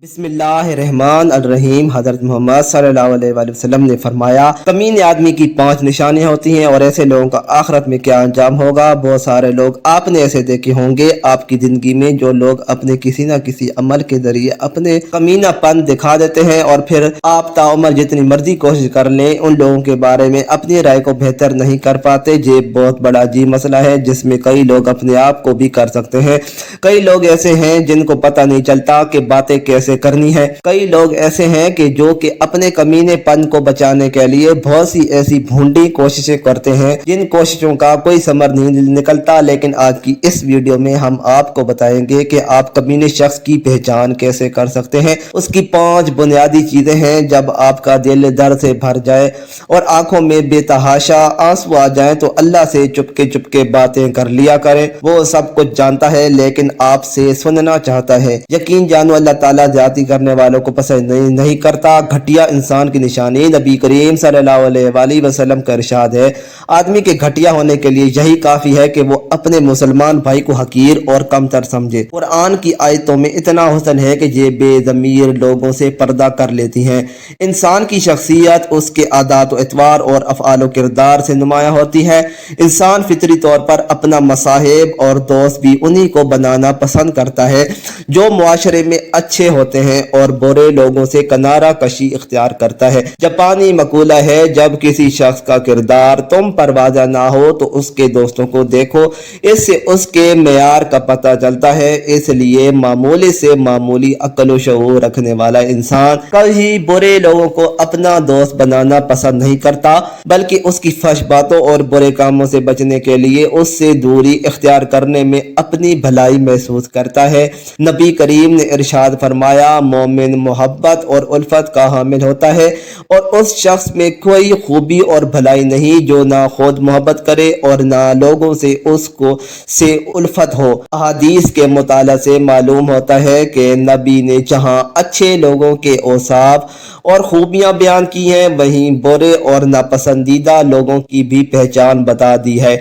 बिस्मिल्लाहिर्रहमानिर्रहीम। हज़रत मोहम्मद सल्लल्लाहु अलैहि वसल्लम ने फरमाया, कमीने आदमी की 5 निशानियां होती हैं और ऐसे लोगों का आखिरत में क्या अंजाम होगा। बहुत सारे लोग आपने ऐसे देखे होंगे आपकी ज़िंदगी में, जो लोग अपने किसी न किसी अमल के ज़रिए अपने कमीनापन दिखा देते हैं और फिर आप ताउम्र जितनी मर्जी कोशिश कर लें उन लोगों के बारे में अपनी राय को बेहतर नहीं कर पाते। ये बहुत बड़ा अजीब मसला है जिसमें कई लोग अपने आप को भी कर सकते हैं। कई लोग ऐसे हैं जिनको पता नहीं चलता कि बातें कैसे करनी है। कई लोग ऐसे हैं कि जो कि अपने कमीनेपन को बचाने के लिए बहुत सी ऐसी भूंडी कोशिशें करते हैं जिन कोशिशों का कोई समर नहीं निकलता। लेकिन आज की इस वीडियो में हम आपको बताएंगे कि आप कमीने शख्स की पहचान कैसे कर सकते हैं। उसकी 5 बुनियादी चीजें हैं। जब आपका दिल दर्द से भर जाए और आंखों में बेतहाशा आंसू आ जाए तो अल्लाह से चुपके चुपके बातें कर लिया करें। वो सब कुछ जानता है लेकिन आपसे सुनना चाहता है। यकीन जानो अल्लाह ताला ज्यादती करने वालों को पसंद नहीं करता। घटिया इंसान की निशानी नबी करीम सल्लल्लाहु अलैहि वसल्लम का इरशाद है, आदमी के घटिया होने के लिए यही काफी है कि वो अपने मुसलमान भाई को हकीर और कमतर समझे। कुरान की आयतों में इतना हुस्न है कि ये बेज़मीर लोगों से पर्दा कर लेती हैं। इंसान की शख्सियत उसके आदात व इतवार और अफ़आल किरदार से नुमाया होती है। इंसान फितरी तौर पर अपना मसाहिब और दोस्त भी उन्हीं को बनाना पसंद करता है जो मुआशरे में अच्छे होते हैं और बुरे लोगों से किनारा कशी इख्तियार करता है। जापानी मकूला है, जब किसी शख्स का किरदार तुम पर वाज़ा ना हो तो उसके दोस्तों को देखो, इससे उसके मेयार का पता चलता है। इसलिए मामूली से मामूली अक्ल व शऊर रखने वाला इंसान कभी बुरे लोगों को अपना दोस्त बनाना पसंद नहीं करता, बल्कि उसकी फश बातों और बुरे कामों से बचने के लिए उससे दूरी इख्तियार करने में अपनी भलाई महसूस करता है। नबी करीम ने इरशाद फरमाया, मोमिन मोहब्बत और उल्फत का हामिल होता है और उस शख्स में कोई खूबी और भलाई नहीं जो ना खुद मोहब्बत करे और ना लोगों से उसको से उल्फत हो। अहादीस के मुताला से मालूम होता है कि नबी ने जहां अच्छे लोगों के औसाफ और खूबियां बयान की हैं, वहीं बुरे और नापसंदीदा लोगों की भी पहचान बता दी है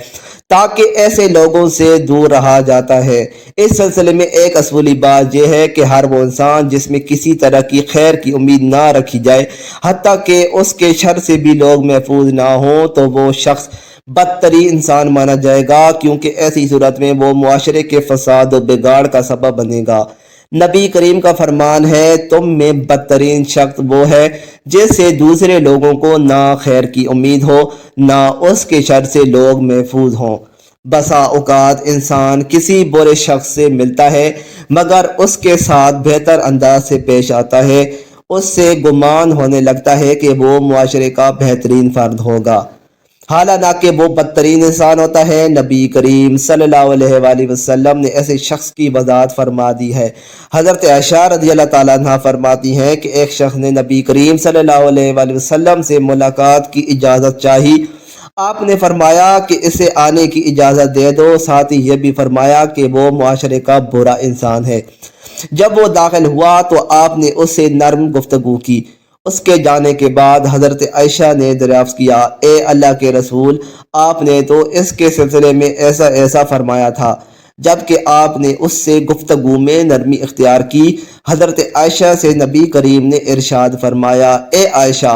ताकि ऐसे लोगों से दूर रहा जाता है। इस सिलसिले में एक असूली बात यह है कि हर वो इंसान जिसमें किसी तरह की खैर की उम्मीद ना रखी जाए, हत्ता कि उसके शर से भी लोग महफूज ना हो, तो वो शख्स बदतरीन इंसान माना जाएगा, क्योंकि ऐसी सूरत में वो मुआशरे के फसाद और बिगाड़ का सबब बनेगा। नबी करीम का फरमान है, तुम में बदतरीन शख्स वो है जिससे दूसरे लोगों को ना खैर की उम्मीद हो ना उसके शर से लोग महफूज हों। बसा औकात इंसान किसी बुरे शख्स से मिलता है मगर उसके साथ बेहतर अंदाज से पेश आता है, उससे गुमान होने लगता है कि वो मुआशरे का बेहतरीन फर्द होगा, हालांकि वो बदतरीन इंसान होता है। नबी करीम सल्लल्लाहु अलैहि वसल्लम ने ऐसे शख्स की वजाहत फरमा दी है। हज़रत आयशा रज़ियल्लाहु ताला अन्हा फरमाती हैं कि एक शख्स ने नबी करीम सल्लल्लाहु अलैहि वसल्लम से मुलाकात की इजाज़त चाही। आपने फरमाया कि इसे आने की इजाज़त दे दो। साथ ही यह भी फरमाया कि वो मुआशरे का बुरा इंसान है। जब वो दाखिल हुआ तो आपने उससे नरम गुफ्तगू की। उसके जाने के बाद हज़रत आयशा ने दरियाफ्त किया, ए अल्लाह के रसूल, आपने तो इसके सिलसिले में ऐसा ऐसा फरमाया था। जबकि आपने उससे गुफ्तगू में नरमी इख्तियार की। हज़रत आयशा से नबी करीम ने इरशाद फरमाया, ए आयशा,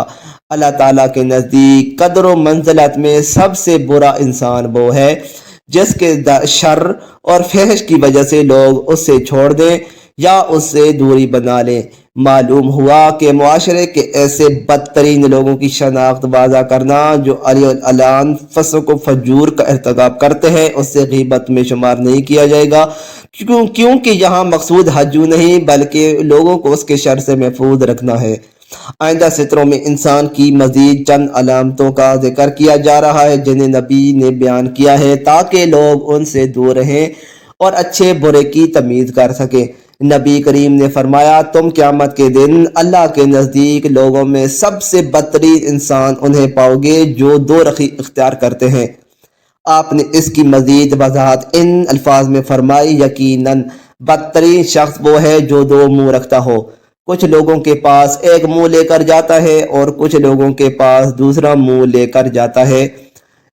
अल्लाह ताला के नज़दीक कदर व मंज़िलत में सबसे बुरा इंसान वो है जिसके शर और फहश की वजह से लोग उससे छोड़ दें या उससे दूरी बना लें। मालूम हुआ कि मुआशरे के ऐसे बदतरीन लोगों की शनाख्त वाज़ा करना जो अलान फस्क व फजूर का इर्तिकाब करते हैं, उससे गीबत में शुमार नहीं किया जाएगा, क्योंकि यहाँ मकसूद हजू नहीं बल्कि लोगों को उसके शर से महफूज रखना है। आइंदा सत्रों में इंसान की मजीद चंद अलामतों का जिक्र किया जा रहा है जिन्हें नबी ने बयान किया है ताकि लोग उनसे दूर रहें और अच्छे बुरे की तमीज़ कर सकें। नबी करीम ने फरमाया, तुम क़यामत के दिन अल्लाह के नज़दीक लोगों में सबसे बदतरीन इंसान उन्हें पाओगे जो दो रखी इख्तियार करते हैं। आपने इसकी मजीद वजाहत इन अल्फाज में फरमाई, यकीनन बदतरीन शख्स वो है जो दो मुंह रखता हो। कुछ लोगों के पास एक मुंह लेकर जाता है और कुछ लोगों के पास दूसरा मुंह लेकर जाता है।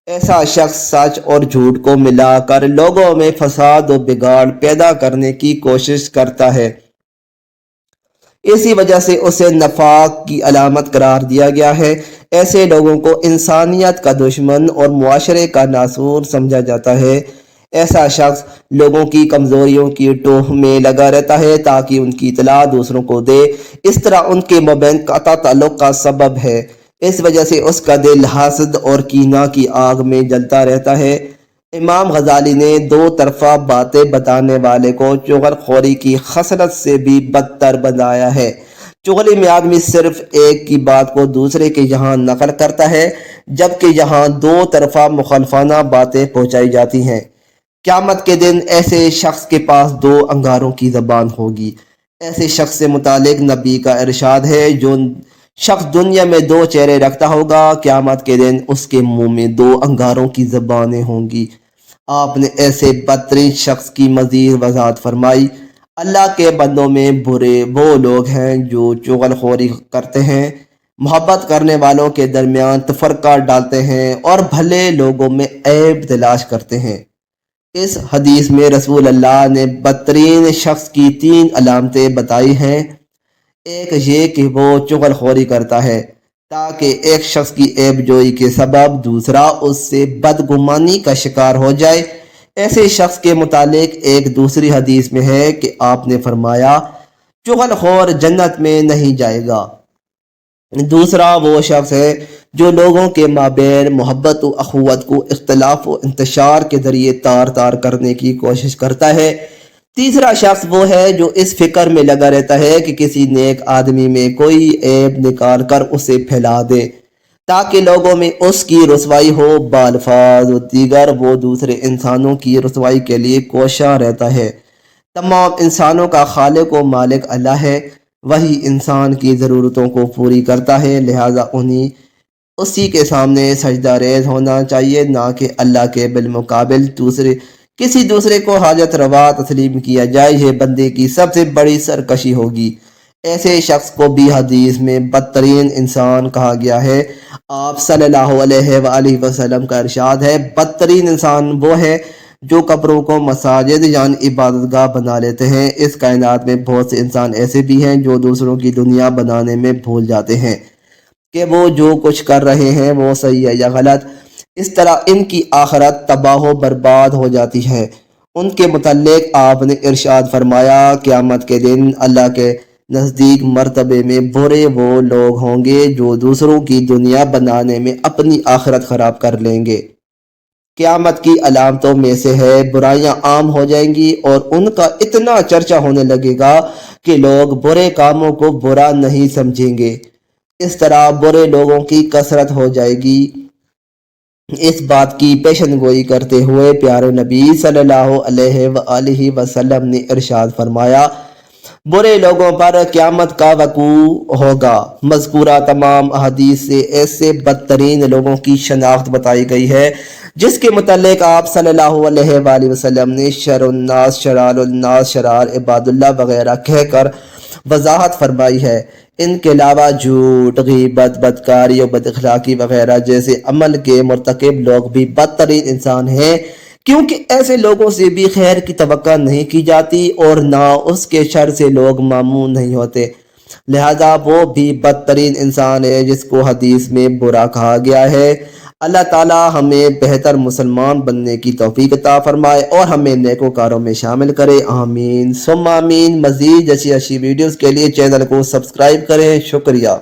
ऐसा शख्स सच और झूठ को मिलाकर लोगों में फसाद और बिगाड़ पैदा करने की कोशिश करता है। اسی وجہ سے اسے نفاق کی علامت قرار دیا گیا ہے۔ ایسے لوگوں کو انسانیت کا دشمن اور معاشرے کا ناسور سمجھا جاتا ہے۔ ایسا شخص لوگوں کی کمزوریوں کی ٹوہ میں لگا رہتا ہے تاکہ ان کی اطلاع دوسروں کو دے، اس طرح ان کے مابین قطع تعلق کا سبب ہے۔ اس وجہ سے اس کا دل حسد اور کینہ کی آگ میں جلتا رہتا ہے۔ امام غزالی نے دو طرفہ باتیں بتانے والے کو چغل خوری کی خصلت سے بھی بدتر بنایا ہے۔ چغلی میں آدمی صرف ایک کی بات کو دوسرے کے یہاں نقل کرتا ہے، جبکہ یہاں دو طرفہ مخالفانہ باتیں پہنچائی جاتی ہیں۔ قیامت کے دن ایسے شخص کے پاس دو انگاروں کی زبان ہوگی۔ ایسے شخص سے متعلق نبی کا ارشاد ہے، جو شخص دنیا میں دو چہرے رکھتا ہوگا، قیامت کے دن اس کے منہ میں دو انگاروں کی زبانیں ہوں گی۔ آپ نے ایسے بدترین شخص کی مزید وضاحت فرمائی، اللہ کے بندوں میں برے وہ لوگ ہیں جو چغل خوری کرتے ہیں، محبت کرنے والوں کے درمیان تفرقہ ڈالتے ہیں اور بھلے لوگوں میں عیب تلاش کرتے ہیں۔ اس حدیث میں رسول اللہ نے بدترین شخص کی 3 علامتیں بتائی ہیں۔ ایک یہ کہ وہ چغل خوری کرتا ہے تاکہ ایک شخص کی عیب جوئی کے سبب دوسرا اس سے بدگمانی کا شکار ہو جائے۔ ایسے شخص کے متعلق ایک دوسری حدیث میں ہے کہ آپ نے فرمایا، چغل خور جنت میں نہیں جائے گا۔ دوسرا وہ شخص ہے جو لوگوں کے مابین محبت و اخوت کو اختلاف و انتشار کے ذریعے تار تار کرنے کی کوشش کرتا ہے۔ تیسرا شخص وہ ہے جو اس فکر میں لگا رہتا ہے کہ کسی نیک آدمی میں کوئی عیب نکال کر اسے پھیلا دے تاکہ لوگوں میں اس کی رسوائی ہو۔ بالفاظ و دیگر وہ دوسرے انسانوں کی رسوائی کے لیے کوشاں رہتا ہے۔ تمام انسانوں کا خالق و مالک اللہ ہے، وہی انسان کی ضرورتوں کو پوری کرتا ہے، لہٰذا اسی کے سامنے سجدہ ریز ہونا چاہیے، نہ کہ اللہ کے بالمقابل کسی دوسرے کو حاجت روا تسلیم کیا جائے۔ یہ بندے کی سب سے بڑی سرکشی ہوگی۔ ایسے شخص کو بھی حدیث میں بدترین انسان کہا گیا ہے۔ آپ صلی اللہ علیہ وآلہ وسلم کا ارشاد ہے، بدترین انسان وہ ہے جو قبروں کو مساجد یعنی عبادت گاہ بنا لیتے ہیں۔ اس کائنات میں بہت سے انسان ایسے بھی ہیں جو دوسروں کی دنیا بنانے میں بھول جاتے ہیں کہ وہ جو کچھ کر رہے ہیں وہ صحیح ہے یا غلط۔ اس طرح ان کی آخرت تباہ و برباد ہو جاتی ہے۔ ان کے متعلق آپ نے ارشاد فرمایا، قیامت کے دن اللہ کے نزدیک مرتبے میں برے وہ لوگ ہوں گے جو دوسروں کی دنیا بنانے میں اپنی آخرت خراب کر لیں گے۔ قیامت کی علامتوں میں سے ہے، برائیاں عام ہو جائیں گی اور ان کا اتنا چرچا ہونے لگے گا کہ لوگ برے کاموں کو برا نہیں سمجھیں گے۔ اس طرح برے لوگوں کی کثرت ہو جائے گی۔ اس بات کی پیشن گوئی کرتے ہوئے پیارے نبی صلی اللہ علیہ وآلہ وسلم نے ارشاد فرمایا، برے لوگوں پر قیامت کا وقوع ہوگا۔ مذکورہ تمام احادیث سے ایسے بدترین لوگوں کی شناخت بتائی گئی ہے جس کے متعلق آپ صلی اللہ علیہ وآلہ وسلم نے شر الناس شرار الناس شرار عباد اللہ وغیرہ کہہ کر وضاحت فرمائی ہے۔ ان کے علاوہ جھوٹ، غیبت، بدکاری اور بد اخلاقی وغیرہ جیسے عمل کے مرتکب لوگ بھی بدترین انسان ہیں، کیونکہ ایسے لوگوں سے بھی خیر کی توقع نہیں کی جاتی اور نہ اس کے شر سے لوگ مامون نہیں ہوتے، لہذا وہ بھی بدترین انسان ہے جس کو حدیث میں برا کہا گیا ہے۔ اللہ تعالی ہمیں بہتر مسلمان بننے کی توفیق عطا فرمائے اور ہمیں نیکوکاروں میں شامل کرے، آمین ثم آمین۔ مزید جیسی اچھی ویڈیوز کے لیے چینل کو سبسکرائب کریں۔ شکریہ۔